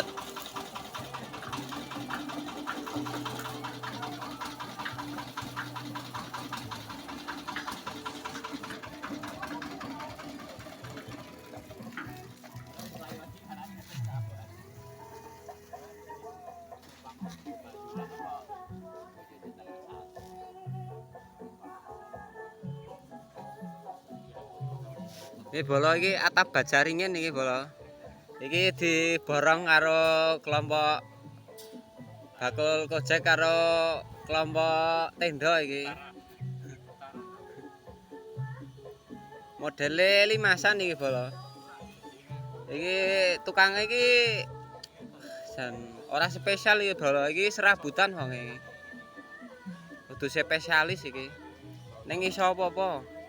Lanjut. Ini bola iki atap baja ringin iki bola. Iki diborong karo kelompok bakul kojek karo kelompok tenda iki. Modele limasan iki bola. Iki tukang iki jan ora spesial iki bola iki serabutan wong iki. Kudu spesialis iki. Ning iso apa-apa.